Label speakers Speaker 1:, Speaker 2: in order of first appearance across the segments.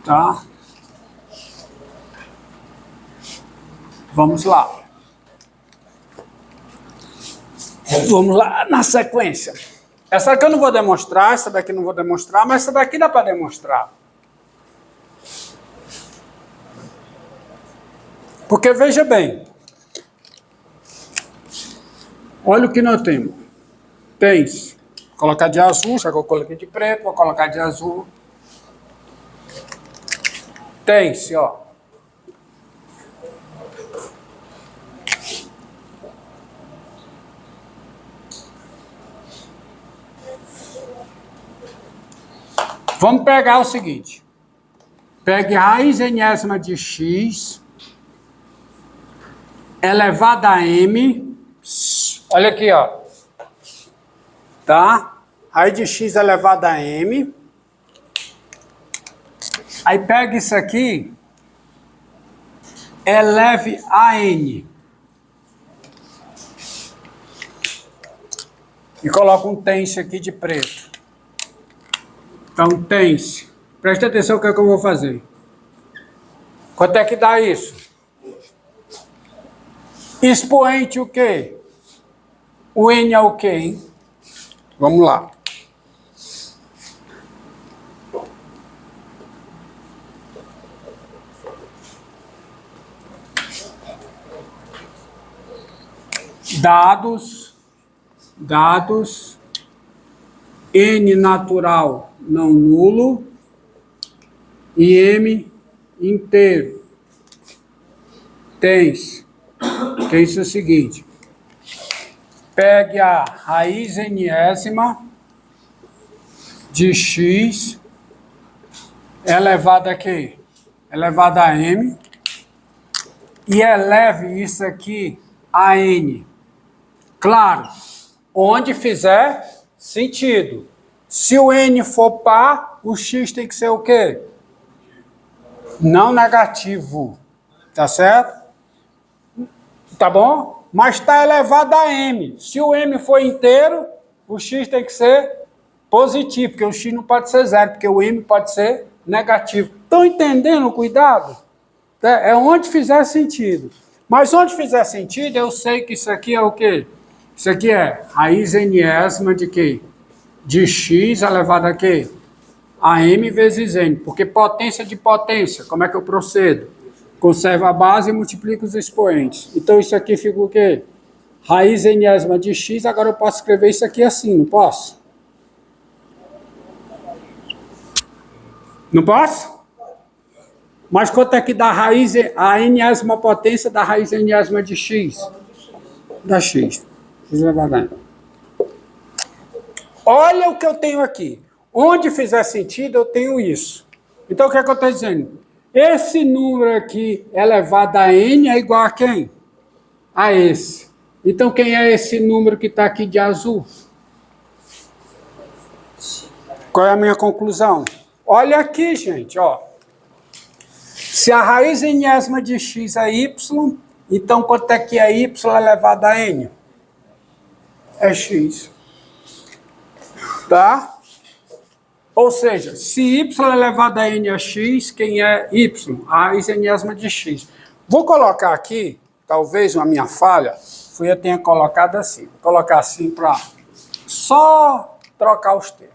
Speaker 1: Tá? Vamos lá. Vamos lá na sequência. Essa aqui eu não vou demonstrar, essa daqui não vou demonstrar, mas essa daqui dá para demonstrar. Porque veja bem, olha o que nós temos. Tem-se, vou colocar de azul, já que eu coloquei de preto, vou colocar de azul. Tem-se, ó. Vamos pegar o seguinte. Pegue raiz enésima de x elevado a m. Olha aqui, ó. Tá? Raiz de x elevado a m. Aí pega isso aqui, eleve a n. E coloca um tence aqui de preto. Então, tence. Presta atenção no que é que eu vou fazer. Quanto é que dá isso? Expoente o quê? O n é o quê, hein? Vamos lá. Dados, n natural não nulo e m inteiro. Tens é o seguinte, pegue a raiz enésima de x elevado a quê? Elevado a m e eleve isso aqui a n. Claro, onde fizer sentido. Se o n for par, o x tem que ser o quê? Não negativo. Tá certo? Tá bom? Mas está elevado a m. Se o m for inteiro, o x tem que ser positivo, porque o x não pode ser zero, porque o m pode ser negativo. Estão entendendo o cuidado? É onde fizer sentido. Mas onde fizer sentido, eu sei que isso aqui é o quê? Isso aqui é raiz enésima de quê? De x elevado a quê? A m vezes n. Porque potência de potência, como é que eu procedo? Conservo a base e multiplico os expoentes. Então isso aqui fica o quê? Raiz enésima de x, agora eu posso escrever isso aqui assim, não posso? Não posso? Mas quanto é que dá a enésima potência da raiz enésima de x? Da x. Olha o que eu tenho aqui. Onde fizer sentido, eu tenho isso. Então, o que é que eu estou dizendo? Esse número aqui elevado a n é igual a quem? A esse. Então, quem é esse número que está aqui de azul? Qual é a minha conclusão? Olha aqui, gente, ó. Se a raiz enésima de x é y, então quanto é que é y elevado a n? É x. Tá? Ou seja, se y elevado a n é x, quem é y? A raiz enésima de x. Vou colocar aqui, talvez uma minha falha, eu tenha colocado assim. Vou colocar assim para só trocar os termos.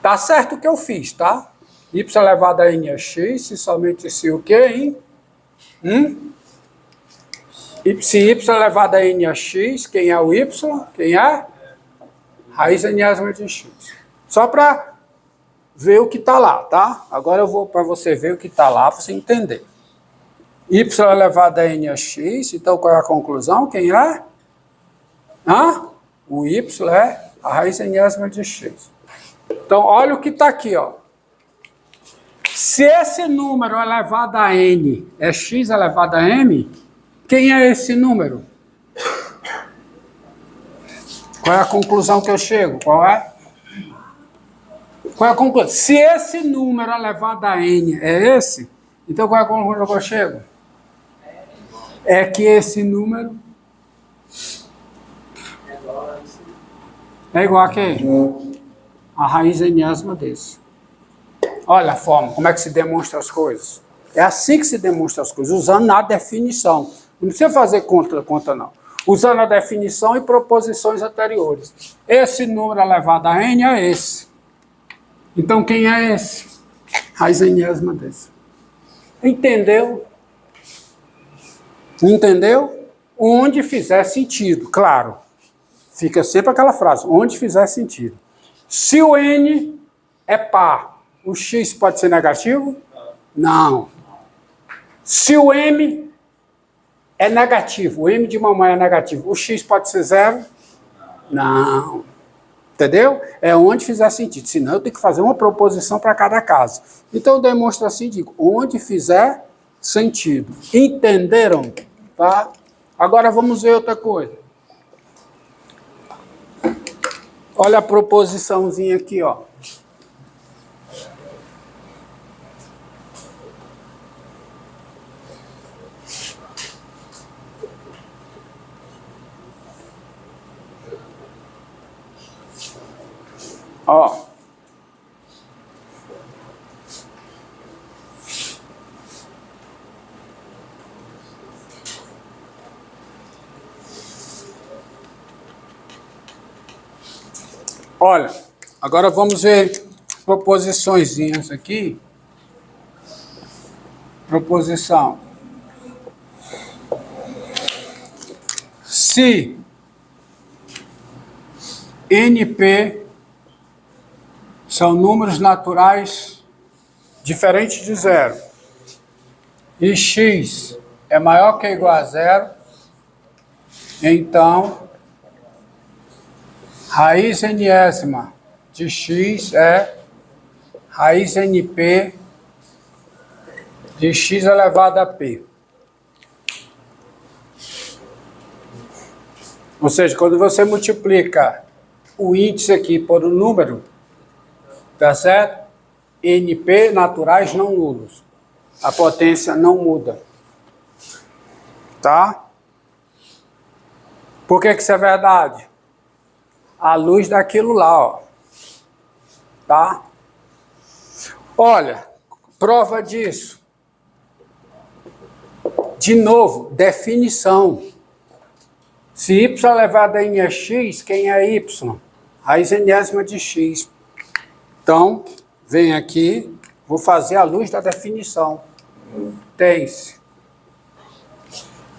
Speaker 1: Tá certo o que eu fiz, tá? Y elevado a n é x, se somente se o quê, hein? Se y elevado a n é x, quem é o y? Quem é? Raiz enésima de x. Só para ver o que está lá, tá? Agora eu vou para você ver o que está lá, para você entender. Y elevado a n é x, então qual é a conclusão? Quem é? O y é a raiz enésima de x. Então, olha o que está aqui, ó. Se esse número elevado a n é x elevado a m, quem é esse número? Qual é a conclusão que eu chego? Qual é? Qual é a conclusão? Se esse número elevado a n é esse, então qual é a conclusão que eu chego? É que esse número é igual a quem? a raiz enésima desse. Olha a forma, como é que se demonstra as coisas. É assim que se demonstra as coisas, usando a definição. Não precisa fazer conta não. Usando a definição e proposições anteriores. Esse número elevado a n é esse. Então, quem é esse? Raiz enésima desse. Entendeu? Entendeu? Onde fizer sentido, claro. Fica sempre aquela frase, onde fizer sentido. Se o n é par, o x pode ser negativo? Não. Se o m é negativo, o m de mamãe é negativo, o x pode ser zero? Não. Entendeu? É onde fizer sentido. Senão eu tenho que fazer uma proposição para cada caso. Então eu demonstro assim, digo, onde fizer sentido. Entenderam? Tá? Agora vamos ver outra coisa. Olha a proposiçãozinha aqui, ó. Ó. Olha, agora vamos ver proposiçõezinhas aqui. Proposição. Se NP são números naturais diferentes de zero e x é maior que ou igual a zero, então raiz enésima de x é raiz NP de x elevado a p. Ou seja, quando você multiplica o índice aqui por um número, tá certo? NP naturais não nulos. A potência não muda. Tá? Por que isso é verdade? À luz daquilo lá, ó. Tá? Olha, prova disso. De novo, definição. Se y elevado a n é x, quem é y? Raiz enésima de x. Então, vem aqui, vou fazer à luz da definição. Tem-se.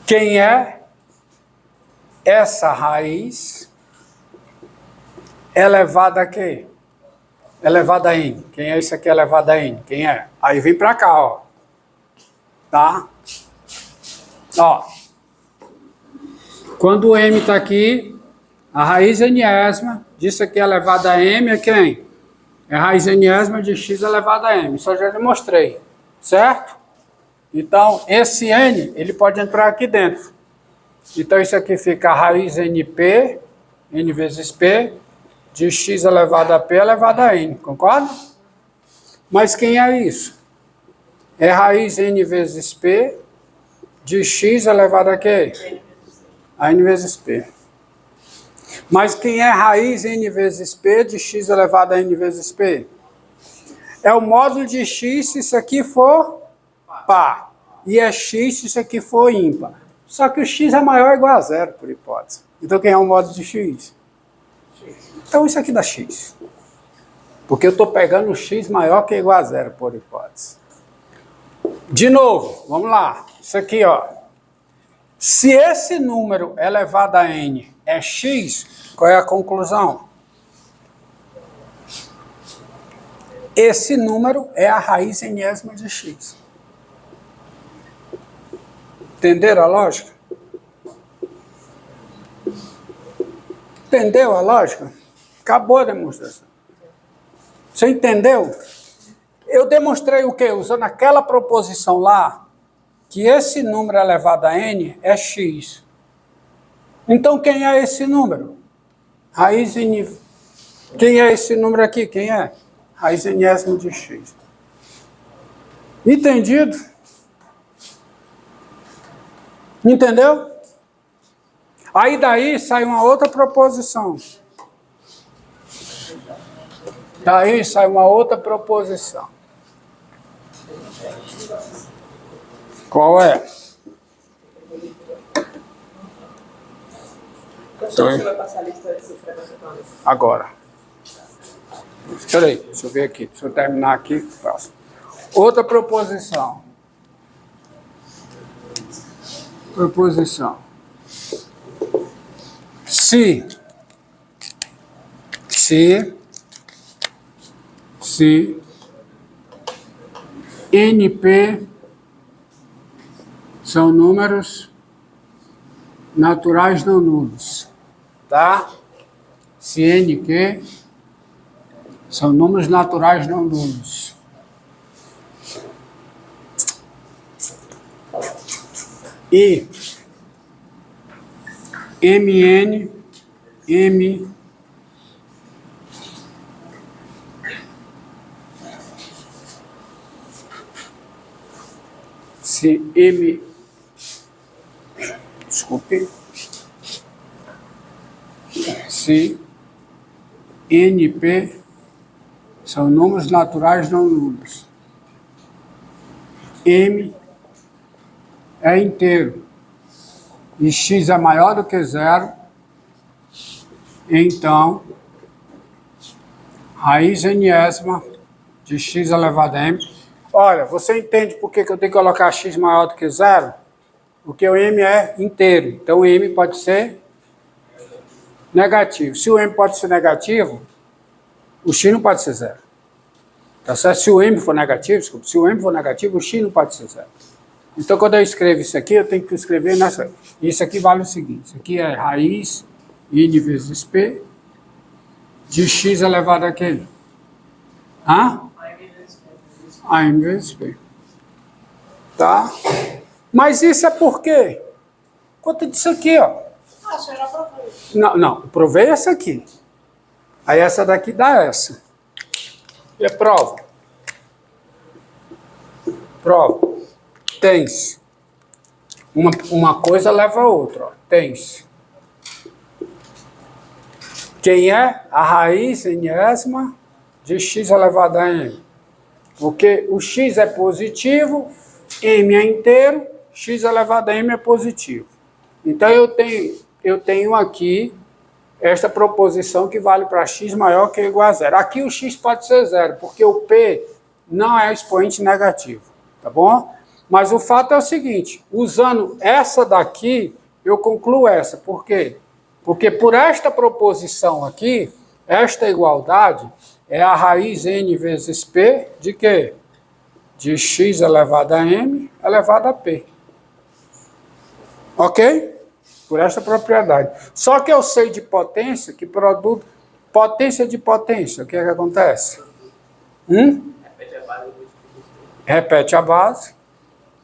Speaker 1: Quem é essa raiz elevada a quê? Elevada a n. Quem é isso aqui elevado a n? Quem é? Aí vem para cá, ó. Tá? Ó. Quando o m está aqui, a raiz enésima disso aqui elevado a m é quem? É a raiz enésima de x elevado a m. Isso eu já demonstrei. Certo? Então, esse n, ele pode entrar aqui dentro. Então, isso aqui fica a raiz np, n vezes p, de x elevado a p elevado a n. Concorda? Mas quem é isso? É raiz n vezes p, de x elevado a quê? A n vezes p. Mas quem é raiz n vezes p de x elevado a n vezes p? É o módulo de x se isso aqui for par. E é x se isso aqui for ímpar. Só que o x é maior ou igual a zero, por hipótese. Então quem é o módulo de x? Então isso aqui dá x. Porque eu estou pegando o x maior que ou igual a zero, por hipótese. De novo, vamos lá. Isso aqui, ó. Se esse número elevado a n é x, qual é a conclusão? Esse número é a raiz enésima de x. Entenderam a lógica? Entendeu a lógica? Acabou a demonstração. Você entendeu? Eu demonstrei o quê? Usando aquela proposição lá, que esse número elevado a n é x. Então, quem é esse número? Raiz n. Quem é esse número aqui? Quem é? Raiz enésima de x. Entendido? Entendeu? Aí daí sai uma outra proposição. Daí sai uma outra proposição. Qual é?
Speaker 2: Você vai passar a lista desse
Speaker 1: Agora. Espera aí, deixa eu ver aqui. Deixa eu terminar aqui. Faço. Outra proposição. Proposição. Se NP são números naturais não nulos, tá? Se NQ são números naturais não nulos. E MN, M se M, desculpe, se NP são números naturais não nulos. M é inteiro e x é maior do que zero, então raiz enésima de x elevado a m. Olha, você entende por que eu tenho que colocar x maior do que zero? Porque o m é inteiro, então o m pode ser negativo. Se o m pode ser negativo, o x não pode ser zero. Tá certo? Se o m for negativo, desculpa, se o m for negativo, o x não pode ser zero. Então, quando eu escrevo isso aqui, eu tenho que escrever nessa. Isso aqui vale o seguinte: isso aqui é raiz n vezes p de x elevado a quê? Hã? AM vezes p. Tá? Mas isso é por quê? Conta disso aqui, ó.
Speaker 2: Ah, você já provou isso.
Speaker 1: Não, eu provei essa aqui. Aí essa daqui dá essa. E a prova? Prova. Tens. Uma coisa leva a outra, ó. Tens. Quem é? A raiz enésima de x elevado a m. Porque o x é positivo, m é inteiro, x elevado a m é positivo. Então eu tenho aqui esta proposição que vale para x maior que ou igual a zero. Aqui o x pode ser zero, porque o p não é expoente negativo, tá bom? Mas o fato é o seguinte, usando essa daqui, eu concluo essa. Por quê? Porque por esta proposição aqui, esta igualdade é a raiz n vezes p de quê? De x elevado a m elevado a p. Ok? Por esta propriedade. Só que eu sei de potência que produz potência de potência. O que é que acontece? Repete a base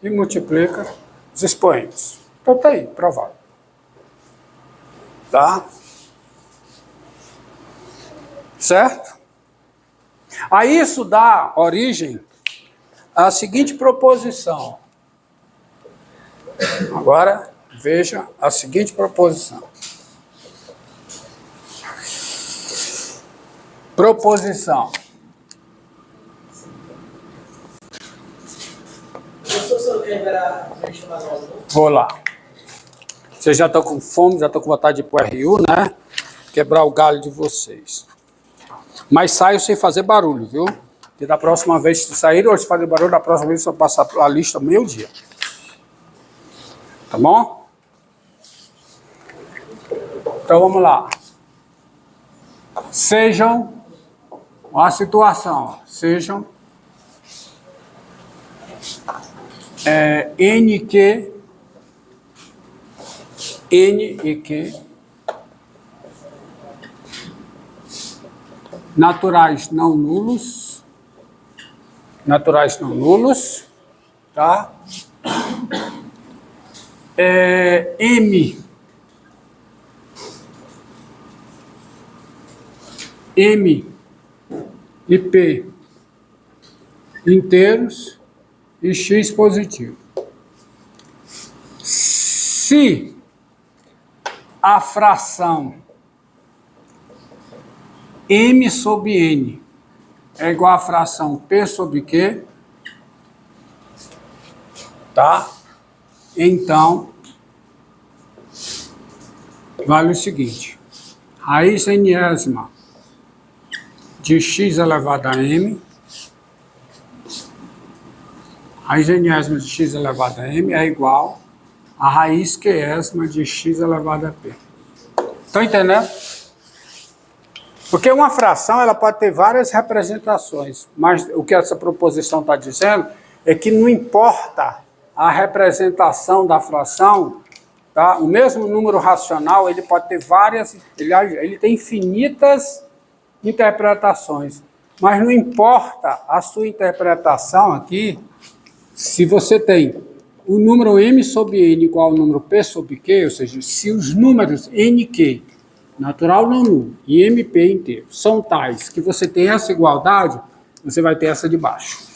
Speaker 1: e multiplica os expoentes. Então tá aí, provado. Tá? Certo? Aí isso dá origem à seguinte proposição. Agora, veja a seguinte proposição. Proposição. Vou lá. Vocês já estão com fome, já estão com vontade de ir para o RU, né? Quebrar o galho de vocês. Mas saiam sem fazer barulho, viu? Porque da próxima vez, se saírem ou se fazer barulho, da próxima vez eu vou passar a lista meio-dia. Tá bom? Então vamos lá. Sejam, a situação, sejam NQ, N e Q, naturais não nulos, tá? M e P inteiros e X positivo. Se a fração M sobre N é igual à fração P sobre Q, tá? Então, vale o seguinte, raiz enésima de x elevado a m, raiz enésima de x elevado a m é igual a raiz qésima de x elevado a p. Estão entendendo? Porque uma fração ela pode ter várias representações, mas o que essa proposição está dizendo é que não importa a representação da fração, tá? O mesmo número racional ele pode ter várias, ele tem infinitas interpretações, mas não importa a sua interpretação aqui, se você tem o número m sobre n igual ao número p sobre q, ou seja, se os números nq, natural não nulo, e mp inteiro, são tais que você tem essa igualdade, você vai ter essa de baixo.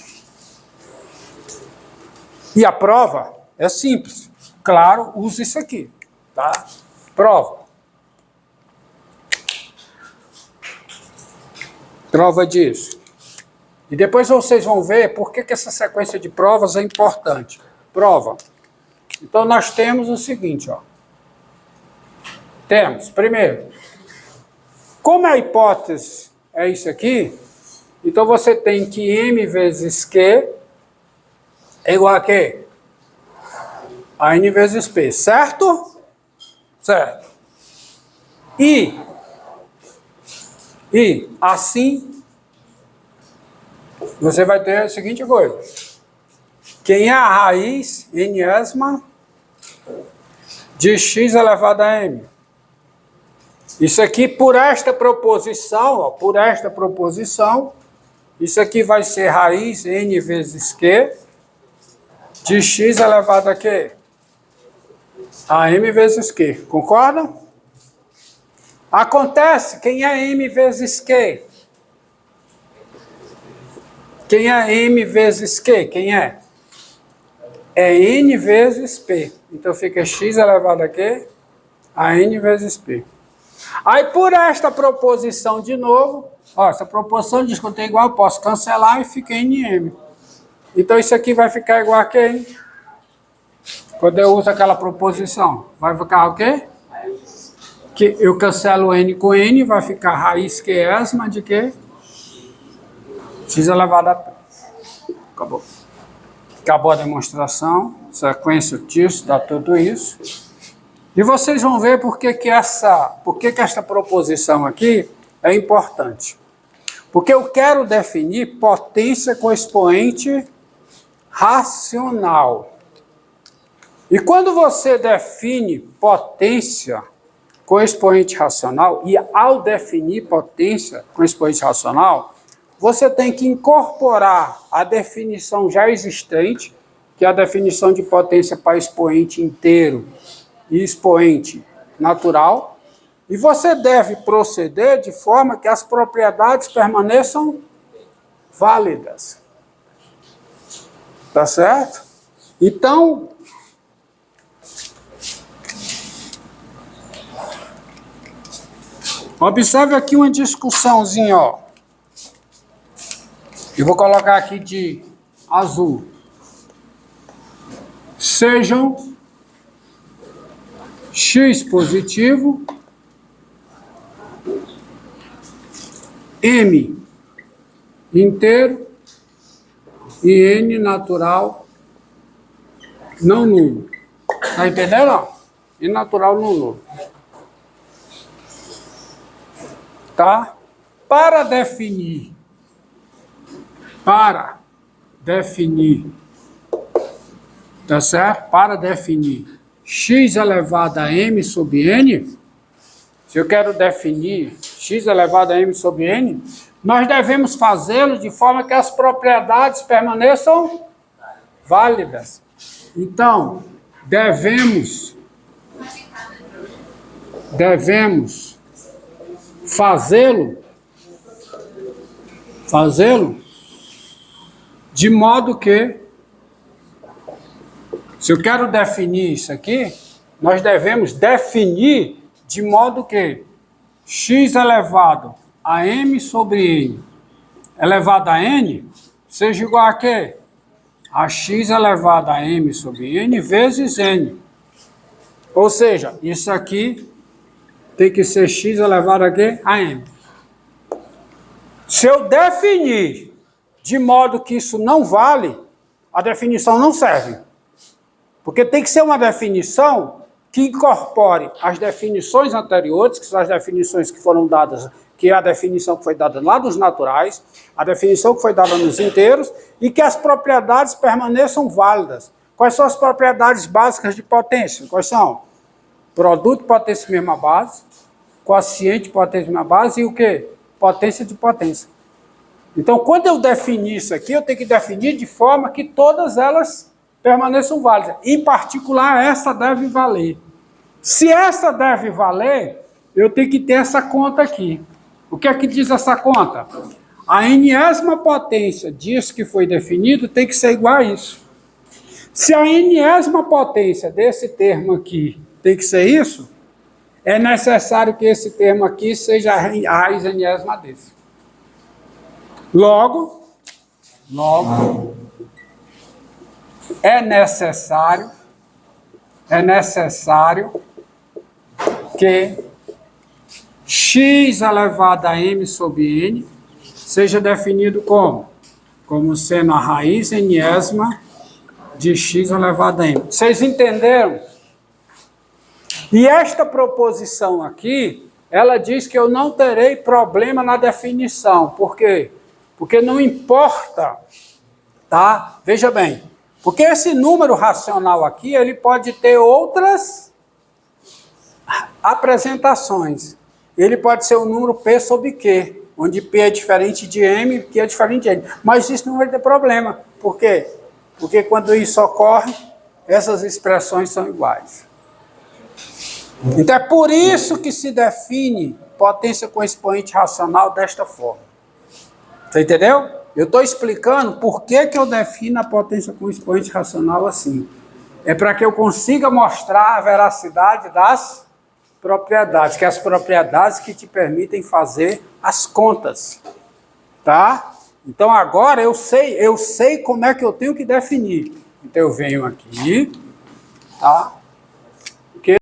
Speaker 1: E a prova é simples. Claro, use isso aqui, tá? Prova. Prova disso. E depois vocês vão ver por que essa sequência de provas é importante. Prova. Então, nós temos o seguinte, ó. Temos, primeiro, como a hipótese é isso aqui, então você tem que m vezes q é igual a quê? A n vezes p, certo? Certo. E assim, você vai ter a seguinte coisa. Quem é a raiz enésima de x elevado a m? Isso aqui, por esta proposição, ó, isso aqui vai ser raiz n vezes q de x elevado a quê? A m vezes q. Concorda? Acontece, quem é m vezes q? Quem é m vezes q? Quem é? É n vezes p. Então fica x elevado a quê? A n vezes p. Aí por esta proposição de novo, ó, essa proposição diz que eu tenho igual, eu posso cancelar e fica nm. Então isso aqui vai ficar igual a quê? Quando eu uso aquela proposição, vai ficar o quê? Que eu cancelo n com n, vai ficar raiz qésima de quê? X elevado a p. Acabou. Acabou a demonstração, sequência disso, dá tudo isso. E vocês vão ver por que esta proposição aqui é importante. Porque eu quero definir potência com expoente racional. E quando você define potência com expoente racional, e ao definir potência com expoente racional, você tem que incorporar a definição já existente, que é a definição de potência para expoente inteiro e expoente natural, e você deve proceder de forma que as propriedades permaneçam válidas. Tá certo? Então, observe aqui uma discussãozinha, ó. Eu vou colocar aqui de azul. Sejam x positivo, m inteiro e n natural não nulo. Tá entendendo? E natural não nulo. Tá? Para definir, tá certo? Para definir x elevado a m sobre n, se eu quero definir x elevado a m sobre n, nós devemos fazê-lo de forma que as propriedades permaneçam válidas. Então, devemos fazê-lo de modo que, se eu quero definir isso aqui, nós devemos definir de modo que x elevado a m sobre n elevado a n seja igual a quê? A x elevado a m sobre n vezes n. Ou seja, isso aqui tem que ser x elevado a quê? A m. Se eu definir de modo que isso não vale, a definição não serve. Porque tem que ser uma definição que incorpore as definições anteriores, que são as definições que foram dadas, que é a definição que foi dada lá dos naturais, a definição que foi dada nos inteiros, e que as propriedades permaneçam válidas. Quais são as propriedades básicas de potência? Quais são? Produto de potência mesma base, quociente de potência mesma base e o quê? Potência de potência. Então, quando eu definir isso aqui, eu tenho que definir de forma que todas elas permaneçam válidas. Em particular, essa deve valer. Se essa deve valer, eu tenho que ter essa conta aqui. O que é que diz essa conta? A enésima potência disso que foi definido tem que ser igual a isso. Se a enésima potência desse termo aqui tem que ser isso, é necessário que esse termo aqui seja a raiz enésima desse. Logo, é necessário que x elevado a m sobre n seja definido como? Como sendo a raiz enésima de x elevado a m. Vocês entenderam? E esta proposição aqui, ela diz que eu não terei problema na definição. Por quê? Porque não importa, tá? Veja bem, porque esse número racional aqui, ele pode ter outras apresentações. Ele pode ser o número P sobre Q, onde P é diferente de M e Q é diferente de N. Mas isso não vai ter problema. Por quê? Porque quando isso ocorre, essas expressões são iguais. Então é por isso que se define potência com expoente racional desta forma. Você entendeu? Eu estou explicando por que eu defino a potência com expoente racional assim. É para que eu consiga mostrar a veracidade das propriedades, que é as propriedades que te permitem fazer as contas. Tá? Então agora eu sei como é que eu tenho que definir. Então eu venho aqui, tá?